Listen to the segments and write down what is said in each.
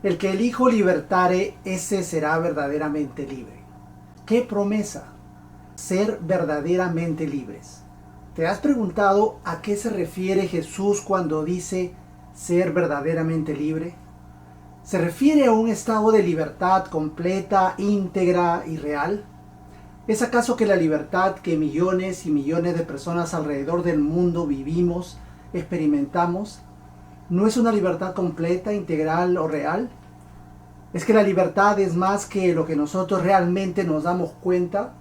El que el Hijo libertare, ese será verdaderamente libre. ¡Qué promesa! Ser verdaderamente libres. ¿Te has preguntado a qué se refiere Jesús cuando dice ser verdaderamente libre? ¿Se refiere a un estado de libertad completa, íntegra y real? ¿Es acaso que la libertad que millones y millones de personas alrededor del mundo vivimos, experimentamos, no es una libertad completa, integral o real? ¿Es que la libertad es más que lo que nosotros realmente nos damos cuenta?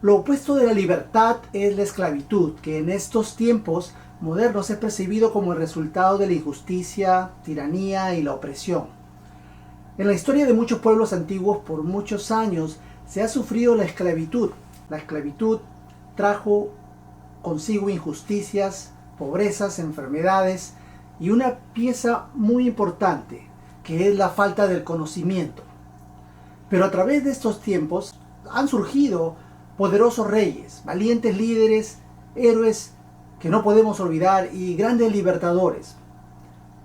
Lo opuesto de la libertad es la esclavitud, que en estos tiempos modernos es percibido como el resultado de la injusticia, tiranía y la opresión. En la historia de muchos pueblos antiguos por muchos años se ha sufrido la esclavitud. La esclavitud trajo consigo injusticias, pobrezas, enfermedades y una pieza muy importante, que es la falta del conocimiento. Pero a través de estos tiempos han surgido poderosos reyes, valientes líderes, héroes que no podemos olvidar y grandes libertadores.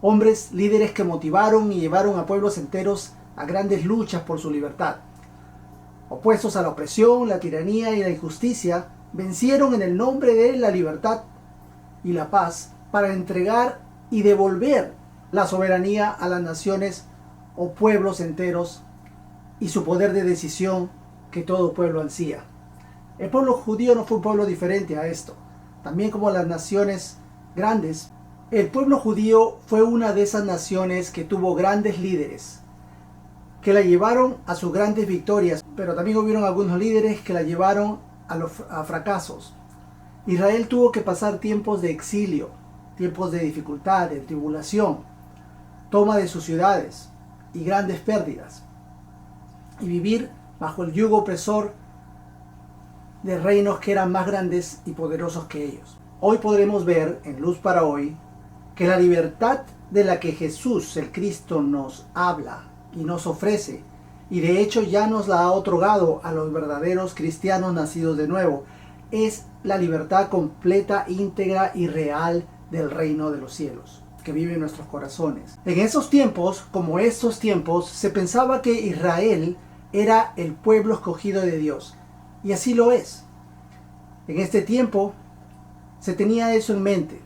Hombres líderes que motivaron y llevaron a pueblos enteros a grandes luchas por su libertad. Opuestos a la opresión, la tiranía y la injusticia, vencieron en el nombre de la libertad y la paz para entregar y devolver la soberanía a las naciones o pueblos enteros y su poder de decisión que todo pueblo ansía. El pueblo judío no fue un pueblo diferente a esto. También como las naciones grandes, el pueblo judío fue una de esas naciones que tuvo grandes líderes, que la llevaron a sus grandes victorias, pero también hubieron algunos líderes que la llevaron a fracasos. Israel tuvo que pasar tiempos de exilio, tiempos de dificultad, de tribulación, toma de sus ciudades y grandes pérdidas, y vivir bajo el yugo opresor de reinos que eran más grandes y poderosos que ellos. Hoy podremos ver, en Luz para Hoy, que la libertad de la que Jesús, el Cristo, nos habla y nos ofrece, y de hecho ya nos la ha otorgado a los verdaderos cristianos nacidos de nuevo, es la libertad completa, íntegra y real del reino de los cielos, que vive en nuestros corazones. En esos tiempos, como estos tiempos, se pensaba que Israel era el pueblo escogido de Dios, y así lo es. En este tiempo se tenía eso en mente,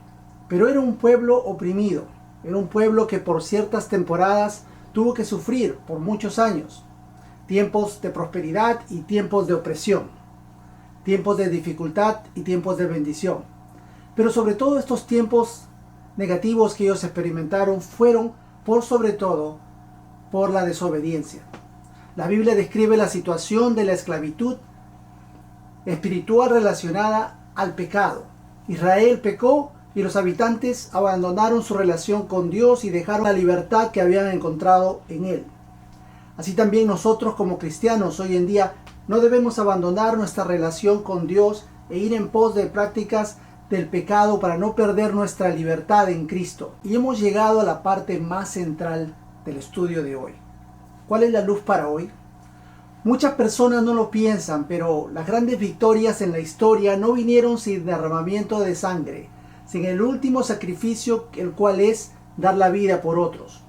pero era un pueblo oprimido, era un pueblo que por ciertas temporadas tuvo que sufrir por muchos años, tiempos de prosperidad y tiempos de opresión, tiempos de dificultad y tiempos de bendición. Pero sobre todo estos tiempos negativos que ellos experimentaron fueron por sobre todo por la desobediencia. La Biblia describe la situación de la esclavitud espiritual relacionada al pecado. Israel pecó y los habitantes abandonaron su relación con Dios y dejaron la libertad que habían encontrado en Él. Así también nosotros como cristianos hoy en día no debemos abandonar nuestra relación con Dios e ir en pos de prácticas del pecado para no perder nuestra libertad en Cristo. Y hemos llegado a la parte más central del estudio de hoy. ¿Cuál es la luz para hoy? Muchas personas no lo piensan, pero las grandes victorias en la historia no vinieron sin derramamiento de sangre, sin el último sacrificio, el cual es dar la vida por otros.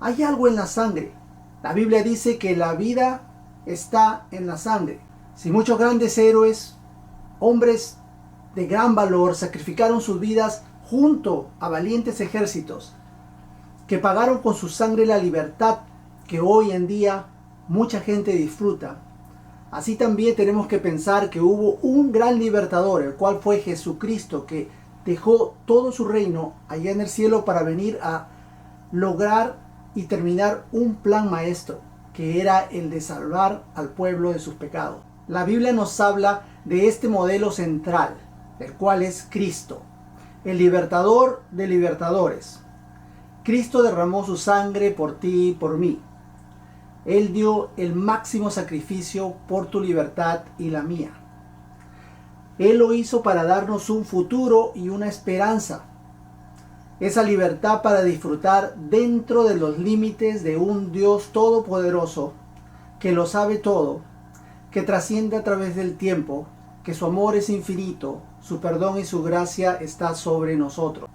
Hay algo en la sangre. La Biblia dice que la vida está en la sangre. Si muchos grandes héroes, hombres de gran valor, sacrificaron sus vidas junto a valientes ejércitos que pagaron con su sangre la libertad que hoy en día mucha gente disfruta, así también tenemos que pensar que hubo un gran libertador, el cual fue Jesucristo, que dejó todo su reino allá en el cielo para venir a lograr y terminar un plan maestro, que era el de salvar al pueblo de sus pecados. La Biblia nos habla de este modelo central, el cual es Cristo, el libertador de libertadores. Cristo derramó su sangre por ti y por mí. Él dio el máximo sacrificio por tu libertad y la mía. Él lo hizo para darnos un futuro y una esperanza. Esa libertad para disfrutar dentro de los límites de un Dios todopoderoso, que lo sabe todo, que trasciende a través del tiempo, que su amor es infinito, su perdón y su gracia está sobre nosotros.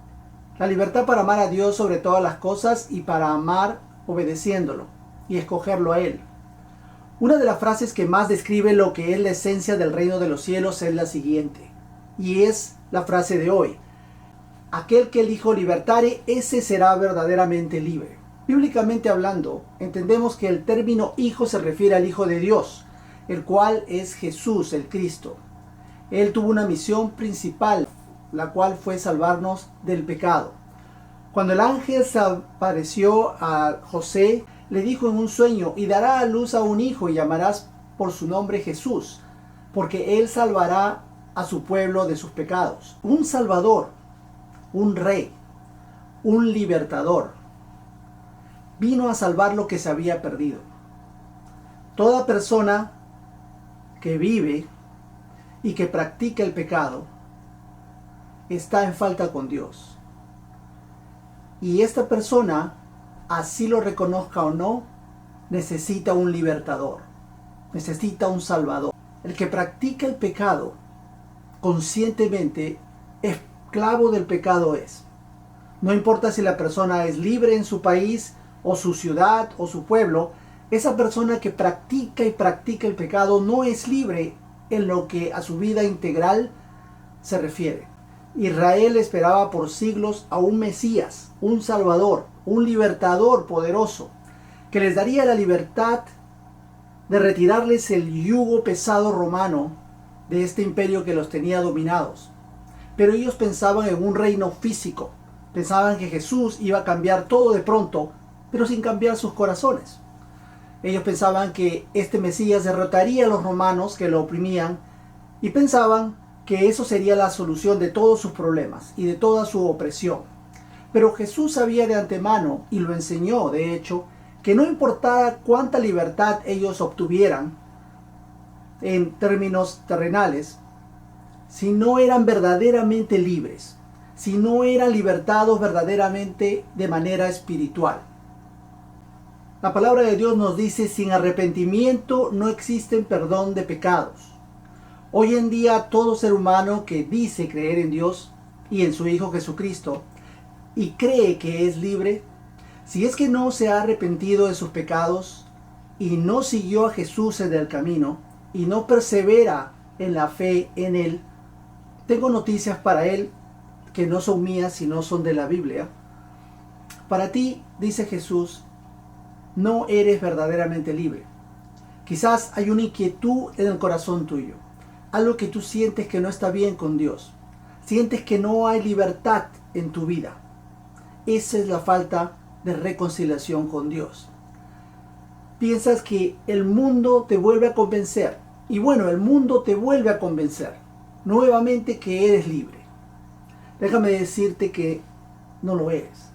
La libertad para amar a Dios sobre todas las cosas y para amar obedeciéndolo y escogerlo a Él. Una de las frases que más describe lo que es la esencia del reino de los cielos es la siguiente, y es la frase de hoy: aquel que el Hijo libertare, ese será verdaderamente libre. Bíblicamente hablando, entendemos que el término hijo se refiere al Hijo de Dios, el cual es Jesús el Cristo. Él tuvo una misión principal, la cual fue salvarnos del pecado. Cuando el ángel se apareció a José, le dijo en un sueño: y dará a luz a un hijo y llamarás por su nombre Jesús, porque él salvará a su pueblo de sus pecados. Un salvador, un rey, un libertador, vino a salvar lo que se había perdido. Toda persona que vive y que practica el pecado está en falta con Dios. Y esta persona, así lo reconozca o no, necesita un libertador, necesita un salvador. El que practica el pecado conscientemente, esclavo del pecado es. No importa si la persona es libre en su país o su ciudad o su pueblo, esa persona que practica el pecado no es libre en lo que a su vida integral se refiere. Israel esperaba por siglos a un Mesías, un Salvador, un libertador poderoso, que les daría la libertad de retirarles el yugo pesado romano de este imperio que los tenía dominados. Pero ellos pensaban en un reino físico, pensaban que Jesús iba a cambiar todo de pronto, pero sin cambiar sus corazones. Ellos pensaban que este Mesías derrotaría a los romanos que lo oprimían y pensaban que eso sería la solución de todos sus problemas y de toda su opresión. Pero Jesús sabía de antemano, y lo enseñó de hecho, que no importara cuánta libertad ellos obtuvieran en términos terrenales, si no eran verdaderamente libres, si no eran libertados verdaderamente de manera espiritual. La palabra de Dios nos dice: sin arrepentimiento no existe perdón de pecados. Hoy en día todo ser humano que dice creer en Dios y en su Hijo Jesucristo y cree que es libre, si es que no se ha arrepentido de sus pecados y no siguió a Jesús en el camino y no persevera en la fe en Él, tengo noticias para él que no son mías sino son de la Biblia. Para ti, dice Jesús, no eres verdaderamente libre. Quizás hay una inquietud en el corazón tuyo, algo que tú sientes que no está bien con Dios, sientes que no hay libertad en tu vida. Esa es la falta de reconciliación con Dios. Piensas que el mundo te vuelve a convencer, y bueno, el mundo te vuelve a convencer nuevamente que eres libre. Déjame decirte que no lo eres.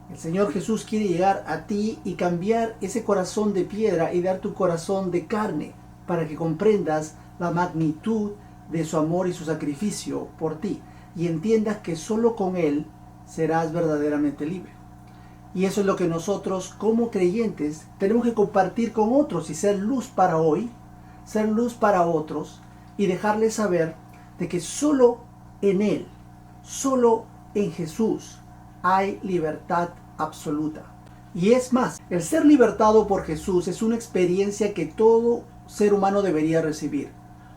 El Señor Jesús quiere llegar a ti y cambiar ese corazón de piedra y dar tu corazón de carne para que comprendas la magnitud de su amor y su sacrificio por ti y entiendas que solo con Él serás verdaderamente libre. Y eso es lo que nosotros como creyentes tenemos que compartir con otros y ser luz para hoy, ser luz para otros y dejarles saber de que solo en Él, solo en Jesús hay libertad absoluta. Y es más, el ser libertado por Jesús es una experiencia que todo ser humano debería recibir.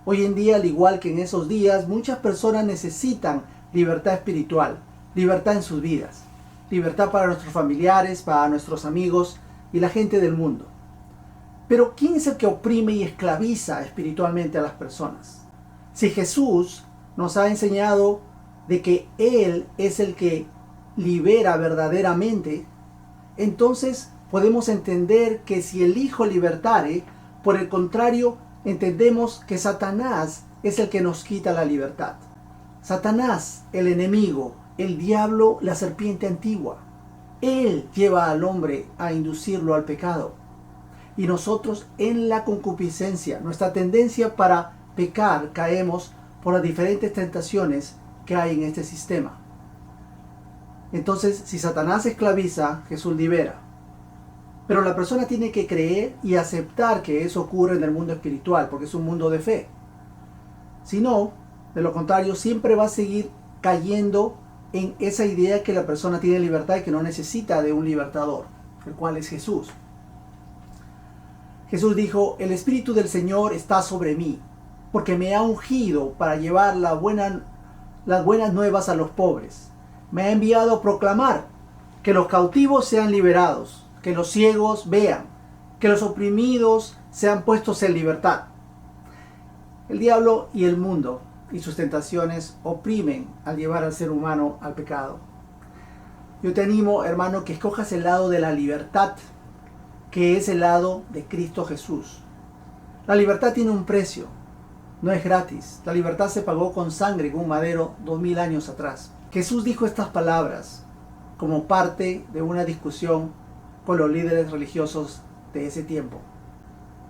Hoy en día, al igual que en esos días, muchas personas necesitan libertad espiritual, libertad en sus vidas, libertad para nuestros familiares, para nuestros amigos y la gente del mundo. Pero ¿quién es el que oprime y esclaviza espiritualmente a las personas? Si Jesús nos ha enseñado de que Él es el que libera verdaderamente, entonces podemos entender que si el Hijo libertare, por el contrario, entendemos que Satanás es el que nos quita la libertad. Satanás, el enemigo, el diablo, la serpiente antigua, él lleva al hombre a inducirlo al pecado. Y nosotros en la concupiscencia, nuestra tendencia para pecar, caemos por las diferentes tentaciones que hay en este sistema. Entonces, si Satanás esclaviza, Jesús libera. Pero la persona tiene que creer y aceptar que eso ocurre en el mundo espiritual, porque es un mundo de fe. Si no, de lo contrario, siempre va a seguir cayendo en esa idea que la persona tiene libertad y que no necesita de un libertador, el cual es Jesús. Jesús dijo: el Espíritu del Señor está sobre mí, porque me ha ungido para llevar las buenas nuevas a los pobres. Me ha enviado a proclamar que los cautivos sean liberados, que los ciegos vean, que los oprimidos sean puestos en libertad. El diablo y el mundo y sus tentaciones oprimen al llevar al ser humano al pecado. Yo te animo, hermano, que escojas el lado de la libertad, que es el lado de Cristo Jesús. La libertad tiene un precio, no es gratis. La libertad se pagó con sangre en un madero 2000 años atrás. Jesús dijo estas palabras como parte de una discusión con los líderes religiosos de ese tiempo.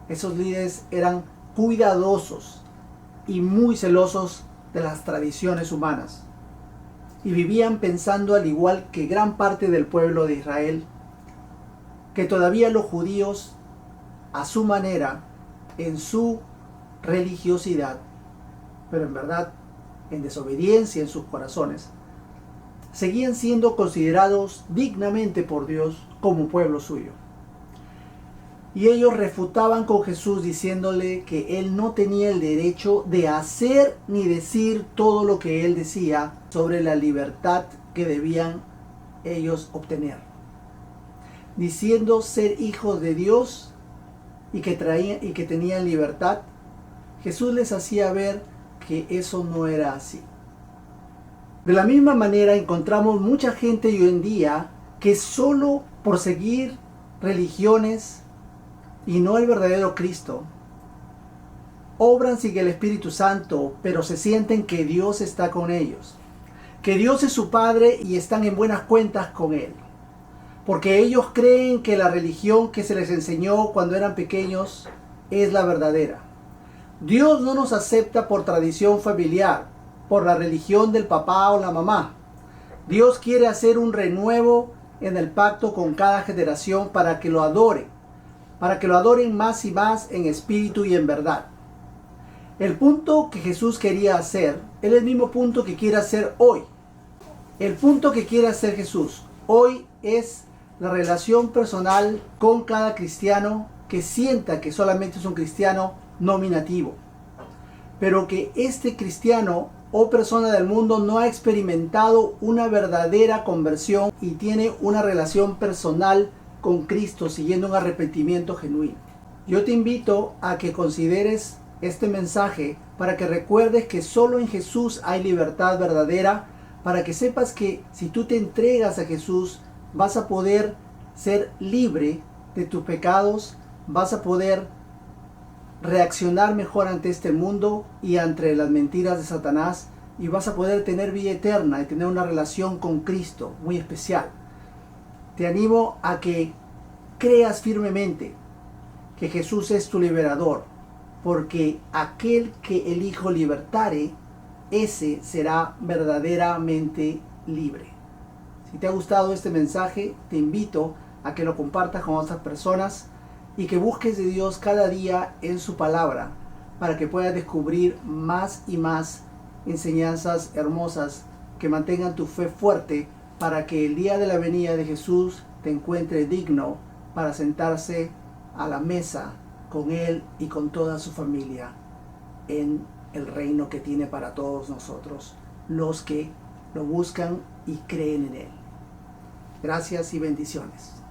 Esos líderes eran cuidadosos y muy celosos de las tradiciones humanas, y vivían pensando, al igual que gran parte del pueblo de Israel, que todavía los judíos, a su manera, en su religiosidad, pero en verdad en desobediencia en sus corazones, seguían siendo considerados dignamente por Dios como pueblo suyo. Y ellos refutaban con Jesús diciéndole que él no tenía el derecho de hacer ni decir todo lo que él decía sobre la libertad que debían ellos obtener. Diciendo ser hijos de Dios y que tenían libertad, Jesús les hacía ver que eso no era así. De la misma manera encontramos mucha gente hoy en día que solo por seguir religiones y no el verdadero Cristo, obran sin el Espíritu Santo, pero se sienten que Dios está con ellos, que Dios es su Padre y están en buenas cuentas con Él, porque ellos creen que la religión que se les enseñó cuando eran pequeños es la verdadera. Dios no nos acepta por tradición familiar, por la religión del papá o la mamá. Dios quiere hacer un renuevo en el pacto con cada generación para que lo adoren más y más en espíritu y en verdad. El punto que Jesús quería hacer es el mismo punto que quiere hacer hoy. El punto que quiere hacer Jesús hoy es la relación personal con cada cristiano que sienta que solamente es un cristiano nominativo, pero que este cristiano o persona del mundo no ha experimentado una verdadera conversión y tiene una relación personal con Cristo siguiendo un arrepentimiento genuino. Yo te invito a que consideres este mensaje para que recuerdes que solo en Jesús hay libertad verdadera, para que sepas que si tú te entregas a Jesús vas a poder ser libre de tus pecados, vas a poder reaccionar mejor ante este mundo y ante las mentiras de Satanás, y vas a poder tener vida eterna y tener una relación con Cristo muy especial. Te animo a que creas firmemente que Jesús es tu liberador, porque aquel que el Hijo libertare, ese será verdaderamente libre. Si te ha gustado este mensaje, te invito a que lo compartas con otras personas y que busques de Dios cada día en su palabra para que puedas descubrir más y más enseñanzas hermosas que mantengan tu fe fuerte, para que el día de la venida de Jesús te encuentre digno para sentarse a la mesa con Él y con toda su familia en el reino que tiene para todos nosotros, los que lo buscan y creen en Él. Gracias y bendiciones.